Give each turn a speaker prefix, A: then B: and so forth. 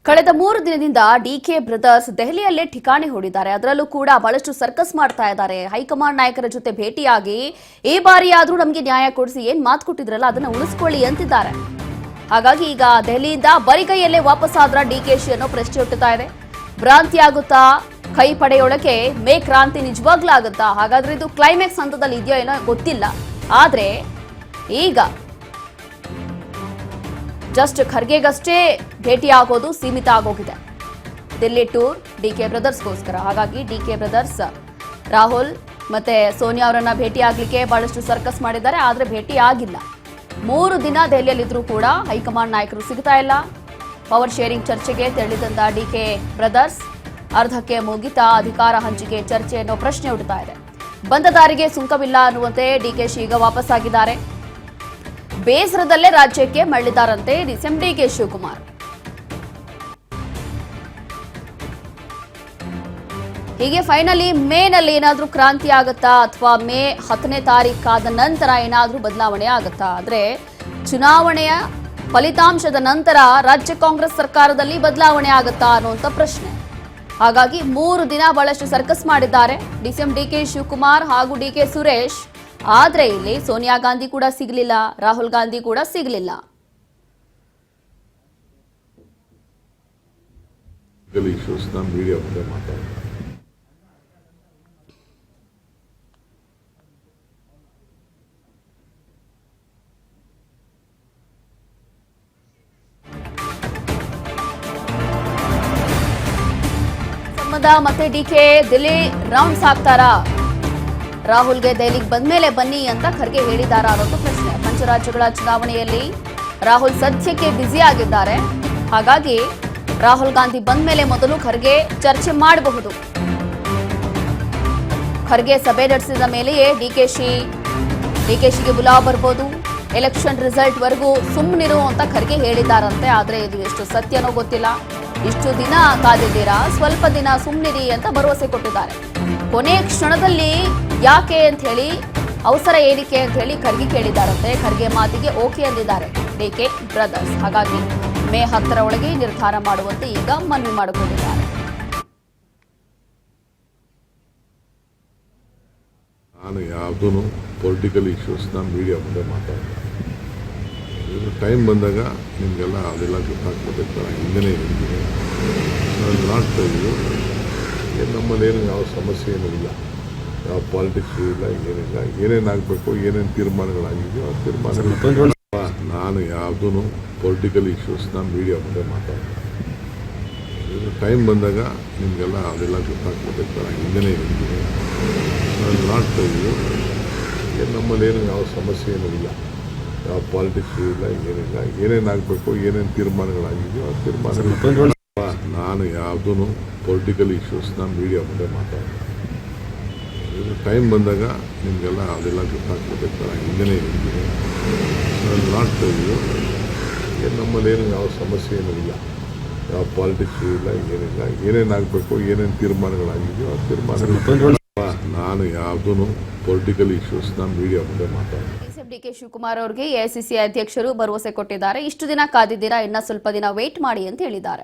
A: ಕಳೆದ 3 ದಿನದಿಂದ DK brothers ದೆಹಲಿಯಲ್ಲೇ ಠಿಕಾಣಿ ಹೂಡಿದ್ದಾರೆ. ಅದರಲ್ಲೂ ಕೂಡ ಬಹಳಷ್ಟು ಸರ್ಕಸ್ ಮಾಡ್ತಾ ಇದ್ದಾರೆ. ಹೈಕಮಾಂಡ್ ನಾಯಕರ ಜೊತೆ ಭೇಟಿಯಾಗಿ ಈ ಬಾರಿಯಾದರೂ ನಮಗೆ ನ್ಯಾಯ ಕೊಡಿಸಿ ಏನು ಮಾತು ಕೊಟ್ಟಿದ್ರಲ್ಲ ಅದನ್ನ ಉಳಿಸ್ಕೊಳ್ಳಿ ಅಂತಿದ್ದಾರೆ. ಹಾಗಾಗಿ ಈಗ ದೆಹಲಿಯಿಂದ ಬರಿಗೈಯಲ್ಲೇ ವಾಪಸ್ಸಾದ್ರ ಡಿಕೆಶಿ ಅನ್ನೋ ಪ್ರಶ್ನೆ ಹುಟ್ಟುತ್ತಾ ಇದೆ. ಭ್ರಾಂತಿ ಆಗುತ್ತಾ ಕೈ ಪಡೆಯೊಳಗೆ ಮೇ ಕ್ರಾಂತಿ ನಿಜವಾಗ್ಲೂ ಆಗುತ್ತಾ? ಹಾಗಾದ್ರೆ ಇದು ಕ್ಲೈಮ್ಯಾಕ್ಸ್ ಹಂತದಲ್ಲಿ ಇದೆಯೋ ಏನೋ ಗೊತ್ತಿಲ್ಲ. ಆದ್ರೆ ಈಗ ಜಸ್ಟ್ ಖರ್ಗೆಗಷ್ಟೇ ಭೇಟಿ ಆಗೋದು ಸೀಮಿತ ಆಗೋಗಿದೆ. ದಿಲ್ಲಿ ಟೂರ್ ಡಿಕೆ ಬ್ರದರ್ಸ್ಗೋಸ್ಕರ. ಹಾಗಾಗಿ ಡಿಕೆ ಬ್ರದರ್ಸ್ ರಾಹುಲ್ ಮತ್ತೆ ಸೋನಿಯಾ ಅವರನ್ನ ಭೇಟಿ ಆಗ್ಲಿಕ್ಕೆ ಬಹಳಷ್ಟು ಸರ್ಕಸ್ ಮಾಡಿದ್ದಾರೆ. ಆದ್ರೆ ಭೇಟಿ ಆಗಿಲ್ಲ. 3 ದಿನ ದೆಹಲಿಯಲ್ಲಿದ್ರೂ ಕೂಡ ಹೈಕಮಾಂಡ್ ನಾಯಕರು ಸಿಗ್ತಾ ಇಲ್ಲ. ಪವರ್ ಶೇರಿಂಗ್ ಚರ್ಚೆಗೆ ತೆರಳಿದಂತ ಡಿಕೆ ಬ್ರದರ್ಸ್ ಅರ್ಧಕ್ಕೆ ಮುಗಿತಾ ಅಧಿಕಾರ ಹಂಚಿಕೆ ಚರ್ಚೆ ಅನ್ನೋ ಪ್ರಶ್ನೆ ಹುಟ್ಟುತ್ತಾ ಇದೆ. ಬಂದ ದಾರಿಗೆ ಸುಂಕವಿಲ್ಲ ಅನ್ನುವಂತೆ ಡಿಕೆಶಿ ಈಗ ವಾಪಸ್ಸಾಗಿದ್ದಾರೆ. ಬೇಸರದಲ್ಲೇ ರಾಜ್ಯಕ್ಕೆ ಮರಳಿದ್ದಾರಂತೆ ಡಿಸಿಎಂ ಡಿಕೆ ಶಿವಕುಮಾರ್. ಹೀಗೆ ಫೈನಲಿ ಮೇನಲ್ಲಿ ಏನಾದ್ರೂ ಕ್ರಾಂತಿ ಆಗುತ್ತಾ ಅಥವಾ ಮೇ 10ನೇ ತಾರೀಕಾದ ನಂತರ ಏನಾದ್ರೂ ಬದಲಾವಣೆ ಆಗುತ್ತಾ? ಆದ್ರೆ ಚುನಾವಣೆಯ ಫಲಿತಾಂಶದ ನಂತರ ರಾಜ್ಯ ಕಾಂಗ್ರೆಸ್ ಸರ್ಕಾರದಲ್ಲಿ ಬದಲಾವಣೆ ಆಗುತ್ತಾ ಅನ್ನುವಂಥ ಪ್ರಶ್ನೆ. ಹಾಗಾಗಿ 3 ದಿನ ಬಹಳಷ್ಟು ಸರ್ಕಸ್ ಮಾಡಿದ್ದಾರೆ ಡಿಸಿಎಂ ಡಿಕೆ ಶಿವಕುಮಾರ್ ಹಾಗೂ ಡಿಕೆ ಸುರೇಶ್. ಆದ್ರೆ ಇಲ್ಲಿ ಸೋನಿಯಾ ಗಾಂಧಿ ಕೂಡ ಸಿಗಲಿಲ್ಲ, ರಾಹುಲ್ ಗಾಂಧಿ ಕೂಡ ಸಿಗಲಿಲ್ಲ. ಸಂಬಂಧ ಮತ್ತೆ ಡಿಕೆ ದಿಲ್ಲಿ ರೌಂಡ್ಸ್ ಹಾಕ್ತಾರಾ? ರಾಹುಲ್ಗೆ ದೆಹಲಿಗೆ ಬಂದ್ಮೇಲೆ ಬನ್ನಿ ಅಂತ ಖರ್ಗೆ ಹೇಳಿದಾರಾ ಅನ್ನೋದು ಪ್ರಶ್ನೆ. ಪಂಚರಾಜ್ಯಗಳ ಚುನಾವಣೆಯಲ್ಲಿ ರಾಹುಲ್ ಸದ್ಯಕ್ಕೆ ಬ್ಯುಸಿ ಆಗಿದ್ದಾರೆ. ಹಾಗಾಗಿ ರಾಹುಲ್ ಗಾಂಧಿ ಬಂದ್ಮೇಲೆ ಮೊದಲು ಖರ್ಗೆ ಚರ್ಚೆ ಮಾಡಬಹುದು. ಖರ್ಗೆ ಸಭೆ ನಡೆಸಿದ ಮೇಲೆಯೇ ಡಿಕೆಶಿಗೆ ಬುಲಾವ್ ಬರ್ಬೋದು. ಎಲೆಕ್ಷನ್ ರಿಸಲ್ಟ್ ವರೆಗೂ ಸುಮ್ಮನಿರು ಅಂತ ಖರ್ಗೆ ಹೇಳಿದ್ದಾರಂತೆ. ಆದ್ರೆ ಇದು ಎಷ್ಟು ಸತ್ಯನೋ ಗೊತ್ತಿಲ್ಲ. ಇಷ್ಟು ದಿನ ಕಾದಿದ್ದೀರಾ, ಸ್ವಲ್ಪ ದಿನ ಸುಮ್ಮನಿರಿ ಅಂತ ಭರವಸೆ ಕೊಟ್ಟಿದ್ದಾರೆ. ಕೊನೆ ಕ್ಷಣದಲ್ಲಿ ಯಾಕೆ ಅಂತ ಹೇಳಿ, ಅವಸರ ಏನಕ್ಕೆ ಅಂತ ಹೇಳಿ ಖರ್ಗೆ ಕೇಳಿದ್ದಾರಂತೆ. ಖರ್ಗೆ ಮಾತಿಗೆ ಓಕೆ ಅಂದಿದ್ದಾರೆ ಡಿಕೆ ಬ್ರದರ್ಸ್. ಹಾಗಾಗಿ ಮೇ 10ರ ಒಳಗೆ ನಿರ್ಧಾರ ಮಾಡುವಂತೆ ಈಗ ಮನವಿ ಮಾಡಿಕೊಂಡಿದ್ದಾರೆ.
B: ನಾನು ಯಾವುದೂ ಪೊಲಿಟಿಕಲ್ ಇಶ್ಯೂಸ್ನ ಮೀಡಿಯಾ ಮುಂದೆ ಮಾತಾಡ್ತೀನಿ. ಟೈಮ್ ಬಂದಾಗ ನಿಮಗೆಲ್ಲ ಅದೆಲ್ಲ ಗೊತ್ತಾಗ್ಬೋದಿತ್ತು. ಹಿಂಗನೇ ಹೇಳ್ತೀನಿ, ನಾಟ್ ಇದು ನಮ್ಮಲ್ಲಿ ಏನು ಯಾವ ಸಮಸ್ಯೆ ಏನೂ ಇಲ್ಲ, ಯಾವ ಪಾಲಿಟಿಕ್ಸು ಇಲ್ಲ, ಏನಿಲ್ಲ. ಏನೇನಾಗಬೇಕು, ಏನೇನು ತೀರ್ಮಾನಗಳಾಗಿದೆಯೋ ಆ ತೀರ್ಮಾನಗಳು. ನಾನು ಯಾವುದೂ ಪೊಲಿಟಿಕಲ್ ಇಶ್ಯೂಸ್ನ ಮೀಡಿಯಾ ಮುಂದೆ ಮಾತಾಡ್ತೀನಿ. ಟೈಮ್ ಬಂದಾಗ ನಿಮಗೆಲ್ಲ ಅದೆಲ್ಲ ಗೊತ್ತಾಗ್ಬೋದಿತ್ತು. ಹಿಂಗನೇ ಹೇಳ್ತೀನಿ, ನಾಟ್ ಇದು ನಮ್ಮಲ್ಲಿ ಏನು ಯಾವ ಸಮಸ್ಯೆ ಏನೂ ಇಲ್ಲ, ಯಾವ ಪಾಲಿಟಿಕ್ಸು ಇಲ್ಲ, ಏನಿಲ್ಲ. ಏನೇನಾಗಬೇಕು, ಏನೇನು ತೀರ್ಮಾನಗಳಾಗಿದೆಯೋ ಆ ತೀರ್ಮಾನಗಳು. ನಾನು ಯಾವುದೂ ಪೊಲಿಟಿಕಲ್ ಇಶ್ಯೂಸ್ನ ಮೀಡಿಯಾ ಮುಂದೆ ಮಾತಾಡ್ತೀನಿ. ಟೈಮ್ ಬಂದಾಗ ನಿಮಗೆಲ್ಲ ಅದೆಲ್ಲ ಗೊತ್ತಾಗ್ಬೋದಿತ್ತು. ಹಿಂಗನೇ ಹೇಳ್ತೀನಿ, ನಾಟ್ ಇದು ನಮ್ಮಲ್ಲಿ ಏನು ಯಾವ ಸಮಸ್ಯೆ ಏನೂ ಇಲ್ಲ, ಯಾವ ಪಾಲಿಟಿಕ್ಸು ಇಲ್ಲ, ಏನಿಲ್ಲ. ಏನೇನಾಗಬೇಕು, ಏನೇನು ತೀರ್ಮಾನಗಳಾಗಿದೆಯೋ ಆ ತೀರ್ಮಾನಗಳು. ನಾನು ಯಾವುದೂ ಪೊಲಿಟಿಕಲ್ ಇಶ್ಯೂಸ್ನ ಮೀಡಿಯಾ ಮುಂದೆ ಮಾತಾಡ್ತೀನಿ.
A: ಡಿಕೆ ಶಿವಕುಮಾರ್ ಅವರಿಗೆ ಎಐಸಿಸಿ ಅಧ್ಯಕ್ಷರು ಭರವಸೆ ಕೊಟ್ಟಿದ್ದಾರೆ. ಇಷ್ಟು ದಿನ ಕಾದಿದ್ದೀರಾ, ಇನ್ನ ಸ್ವಲ್ಪ ದಿನ ವೇಟ್ ಮಾಡಿ ಅಂತ ಹೇಳಿದ್ದಾರೆ.